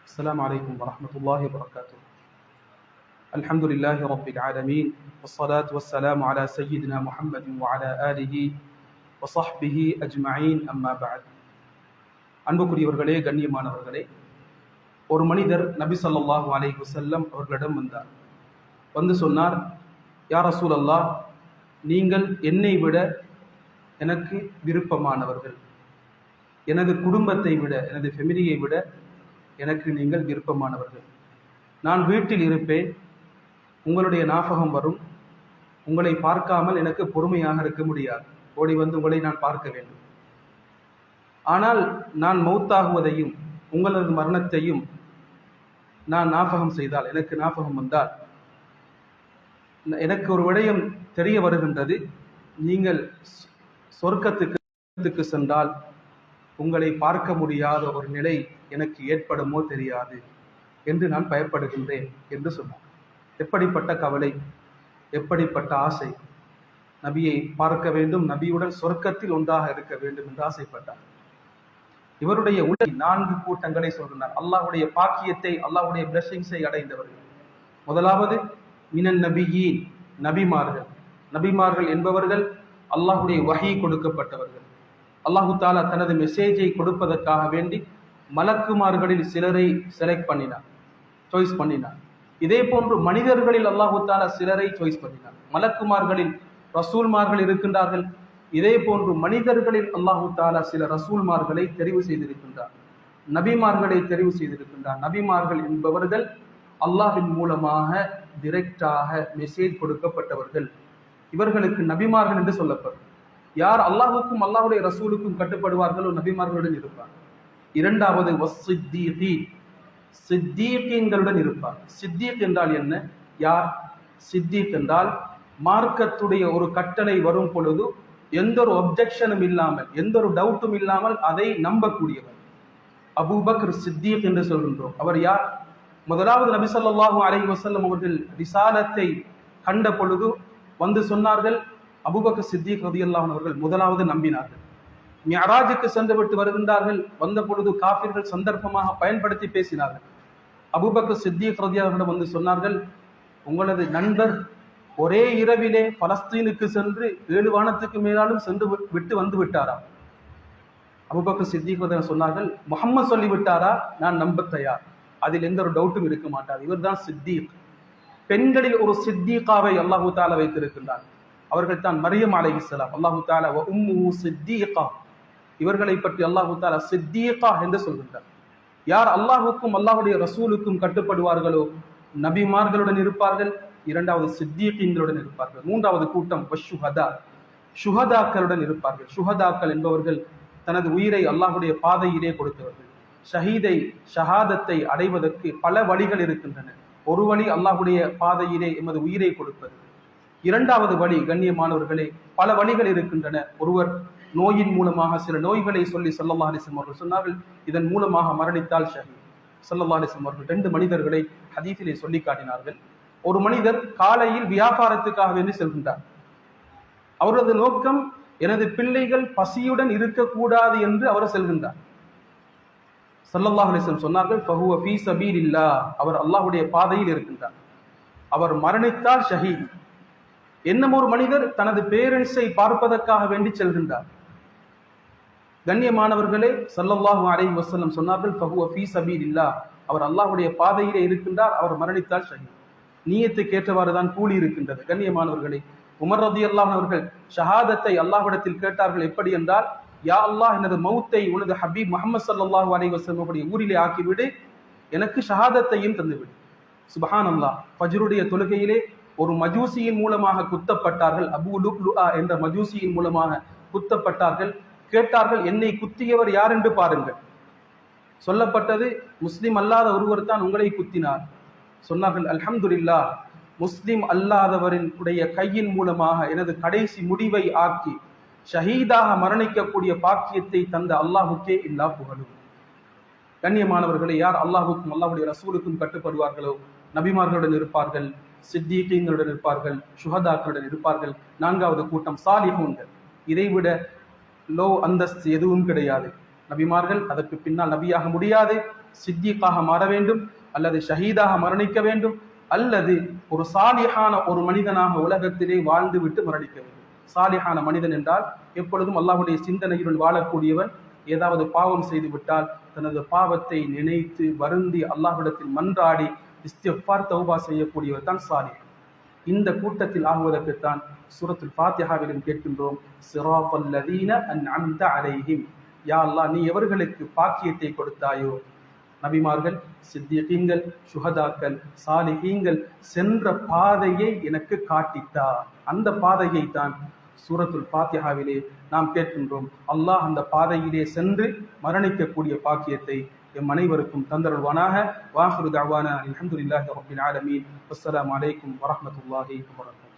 السلام عليكم ورحمة الله وبركاته. الحمد لله رب العالمين والصلاة والسلام على سيدنا محمد وعلى آله وصحبه أجمعين أما بعد. அன்புக்குரியவர்களே, கண்ணியமானவர்களே, ஒரு மனிதர் நபி ஸல்லல்லாஹு அலைஹி வஸல்லம் அவர்களிடம் வந்தார். வந்து சொன்னார், யா ரசூலல்லாஹ், நீங்கள் என்னை விட எனக்கு விருப்பமானவர்கள், எனது குடும்பத்தை விட, எனது ஃபெமிலியை விட எனக்கு நீங்கள் விருப்பமானவர்கள். நான் வீட்டில் இருப்பேன், உங்களுடைய ஞாபகம் வரும், உங்களை பார்க்காமல் எனக்கு பொறுமையாக இருக்க முடியாது, ஓடி வந்து உங்களை நான் பார்க்க வேண்டும். ஆனால் நான் மௌத்தாகுவதையும் உங்களது மரணத்தையும் நான் ஞாபகம் செய்தால், எனக்கு ஞாபகம் வந்தால், எனக்கு ஒரு விடயம் தெரிய வருகின்றது, நீங்கள் சொர்க்கத்துக்கு சென்றால் உங்களை பார்க்க முடியாத ஒரு நிலை எனக்கு ஏற்படுமோ தெரியாது என்று நான் பயப்படுகின்றேன் என்று சொன்னார். எப்படிப்பட்ட கவலை, எப்படிப்பட்ட ஆசை! நபியை பார்க்க வேண்டும், நபியுடன் சொர்க்கத்தில் ஒன்றாக இருக்க வேண்டும் என்று ஆசைப்பட்டார். இவருடைய உலகில் 4 கூட்டங்களை சொல்கிறார். அல்லாஹ்வுடைய பாக்கியத்தை, அல்லாஹ்வுடைய பிளெஸிங்ஸை அடைந்தவர்கள். முதலாவது மினன் நபியீன், நபிமார்கள். நபிமார்கள் என்பவர்கள் அல்லாஹ்வுடைய வஹீ கொடுக்கப்பட்டவர்கள். அல்லாஹு தாலா தனது மெசேஜை கொடுப்பதற்காக வேண்டி மலக்குமார்களில் சிலரை செலக்ட் பண்ணினார், சாய்ஸ் பண்ணினார். இதே போன்று மனிதர்களில் அல்லாஹு தாலா சிலரை சாய்ஸ் பண்ணினார். மலக்குமார்களில் ரசூல்மார்கள் இருக்கின்றார்கள். இதே போன்று மனிதர்களில் அல்லாஹு தாலா சில ரசூல்மார்களை தெரிவு செய்திருக்கின்றார், நபிமார்களை தெரிவு செய்திருக்கின்றார். நபிமார்கள் என்பவர்கள் அல்லாஹ்வின் மூலமாக டிரெக்டாக மெசேஜ் கொடுக்கப்பட்டவர்கள். இவர்களுக்கு நபிமார்கள் என்று சொல்லப்படும். யார் அல்லாஹுக்கும் அல்லாஹுடைய ரசூலுக்கும் கட்டுப்படுவார்களோ நபிமார்களுடன் இருப்பார். இரண்டாவது சித்தீகீன்களுடன் இருப்பார். சித்தீக் என்றால் என்ன? யார் சித்தீக் என்றால், மார்க்கத்துடைய ஒரு கட்டளை வரும் பொழுது எந்த ஒரு ஒப்ஜெக்ஷனும் இல்லாமல், எந்த ஒரு டவுட்டும் இல்லாமல் அதை நம்பக்கூடியவர். அபூபக்கர் சித்தீக் என்று சொல்கின்றோம். அவர் யார்? முதலாவது நபி ஸல்லல்லாஹு அலைஹி வஸல்லம் அவர்கள் ரிசாலத்தை கண்ட பொழுது வந்து சொன்னார்கள், அபூபக்கர் சித்தீக் ரலியல்லாஹு அன்ஹு அவர்கள் முதலாவது நம்பினார்கள். மிஅராஜுக்கு சென்று விட்டு வருகின்றார்கள். வந்த பொழுது காஃபிர்கள் சந்தர்ப்பமாக பயன்படுத்தி பேசினார்கள். அபூபக்கர் சித்தீக் ரலியல்லாஹு அன்ஹு வந்து சொன்னார்கள், உங்களது நண்பர் ஒரே இரவிலே பலஸ்தீனுக்கு சென்று 7 வானத்துக்கு மேலாலும் சென்று விட்டு வந்து விட்டாரா? அபூபக்கர் சித்தீக் ரலியல்லாஹு அன்ஹு சொன்னார்கள், முஹம்மது சொல்லி விட்டாரா? நான் நம்ப தயார், அதில் எந்த ஒரு டவுட்டும் இருக்க மாட்டார். இவர்தான் சித்தீக். பெண்களில் ஒரு சித்தீகாவை அல்லாஹு தாலா வைத்திருக்கின்றார். அவர்கள் தான் மரியம் அலைஹிஸ்ஸலாம். அல்லாஹு தாலா வ உம்முஹு சித்தீகா, இவர்களை பற்றி அல்லாஹு தாலா சித்தீகா என்று சொல்கின்றார். யார் அல்லாஹுக்கும் அல்லாஹுடைய ரசூலுக்கும் கட்டுப்படுவார்களோ நபிமார்களுடன் இருப்பார்கள். இரண்டாவது சித்தீகீன்களுடன் இருப்பார்கள். மூன்றாவது கூட்டம் வஷுஹதா, ஷுஹதாக்களுடன் இருப்பார்கள். ஷுஹதாக்கள் என்பவர்கள் தனது உயிரை அல்லாஹுடைய பாதையிலே கொடுத்தவர்கள். ஷஹாதத்தை அடைவதற்கு பல வழிகள் இருக்கின்றன. ஒரு வழி அல்லாஹுடைய பாதையிலே எமது உயிரை கொடுப்பது. இரண்டாவது வழி, கண்ணியமானவர்களே, பல வழிகள் இருக்கின்றன. ஒருவர் நோயின் மூலமாக சில நோய்களை சொல்லி ஸல்லல்லாஹு அலைஹி வஸல்லம் அவர்கள் சொன்னார்கள், இதன் மூலமாக மரணித்தால் ஷஹீத். ஸல்லல்லாஹு அலைஹி வஸல்லம் அவர்கள் 2 மனிதர்களை ஹதீஸிலே சொல்லி காட்டினார்கள். ஒரு மனிதர் காலையில் வியாபாரத்துக்காக வேண்டி செல்கின்றார். அவரது நோக்கம், எனது பிள்ளைகள் பசியுடன் இருக்கக்கூடாது என்று அவர் செல்கின்றார். ஸல்லல்லாஹு அலைஹி வஸல்லம் சொன்னார்கள், ஃபஹுவ ஃபீ ஸபீலில்லாஹ், அவர் அல்லாஹ்வுடைய பாதையில் இருக்கின்றார். அவர் மரணித்தால் ஷஹீத். என்னும் ஒரு மனிதர் தனது பேரண்ட்ஸை பார்ப்பதற்காக வேண்டி செல்கின்றார். கண்ணியமானவர்களே, ஸல்லல்லாஹு அலைஹி வஸல்லம் சொன்னார்கள், ஃபஹுவ ஃபீ ஸபீலில்லாஹ், அவர் அல்லாஹ்வுடைய பாதையிலே இருக்கின்றார், அவர் மரணித்தால் ஷஹீத். நியத்துக்கு ஏற்றவாறு தான் கூலி இருக்கின்றது. கண்ணியமானவர்களே, உமர் ரலியல்லாஹு அன்ஹு அவர்கள் ஷஹாதத்தை அல்லாஹ்விடத்தில் கேட்டார்கள். எப்படி என்றால், யா அல்லாஹ், எனது மௌத்தை உனது ஹபீப் முஹம்மது ஸல்லல்லாஹு அலைஹி வஸல்லம் உடைய ஊரிலே ஆக்கிவிடு, எனக்கு ஷஹாதத்தையும் தந்துவிடு. சுப்ஹானல்லாஹ். ஃபஜ்ருடைய தொழுகையிலே ஒரு மஜூசியின் மூலமாக குத்தப்பட்டார்கள். அபூ லுஅ்லுஆ என்ற மஜூசியின் மூலமாக குத்தப்பட்டார்கள். கேட்டார்கள், என்னை குத்தியவர் யார் என்று பாருங்கள். சொல்லப்பட்டது, முஸ்லிம் அல்லாத ஒருவர் தான் உங்களை குத்தினார். சொன்னார்கள், அல்ஹம்துலில்லாஹ், முஸ்லிம் அல்லாதவரின் உடைய கையின் மூலமாக எனது கடைசி முடிவை ஆக்கி ஷஹீதாக மரணிக்கக்கூடிய பாக்கியத்தை தந்த அல்லாஹுக்கே இல்லா புகழும். கண்ணியமானவர்களை, யார் அல்லாஹுக்கும் அல்லாஹுடைய ரசூலுக்கும் கட்டுப்படுவார்களோ நபிமார்களுடன் இருப்பார்கள், சித்தீகீன்களுடன் இருப்பார்கள், ஷுஹதாக்களுடன் இருப்பார்கள். 4வது கூட்டம் சாலிஹூன்கள். இதைவிட லோ அந்தஸ்து எதுவும் கிடையாது. நபிமார்கள் அதற்கு பின்னால் நபியாக முடியாது. சித்திகாக மாற வேண்டும், அல்லது ஷஹீதாக மரணிக்க வேண்டும், அல்லது ஒரு சாலிஹான ஒரு மனிதனாக உலகத்திலே வாழ்ந்து விட்டு மரணிக்க வேண்டும். சாலிஹான மனிதன் என்றால் எப்பொழுதும் அல்லாஹ்வுடைய சிந்தனையுடன் வாழக்கூடியவன். ஏதாவது பாவம் செய்து விட்டால் தனது பாவத்தை நினைத்து வருந்தி அல்லாஹ்விடத்தில் மன்றாடி இஸ்திக்ஃபார் தௌபா செய்யக்கூடியவர் தான் சாலிஹ். இந்த கூட்டத்தில் ஆகுவதற்குத்தான் சூரத்துல் ஃபாத்திஹாவிலும் கேட்கின்றோம், சிராத்தல் லதீன அன்அம்த அலைஹிம். யா அல்லாஹ், நீ எவர்களுக்கு பாக்கியத்தை கொடுத்தாயோ, நபிமார்கள், சித்திகீன்கள், சுஹதாக்கள், சாலிஹீன்கள் சென்ற பாதையை எனக்கு காட்டித்தா. அந்த பாதையை தான் சூரத்துல் ஃபாத்திஹாவிலே நாம் கேட்கின்றோம். அல்லாஹ் அந்த பாதையிலே சென்று மரணிக்கக்கூடிய பாக்கியத்தை எம் அனைவருக்கும் தந்தருள்வானாக. வாஹிரு தஅவானா அல்ஹம்துலில்லாஹி ரப்பில் ஆலமீன். வஸ்ஸலாமு அலைக்கும் வரஹ்மத்துல்லாஹி வபரகாத்துஹு.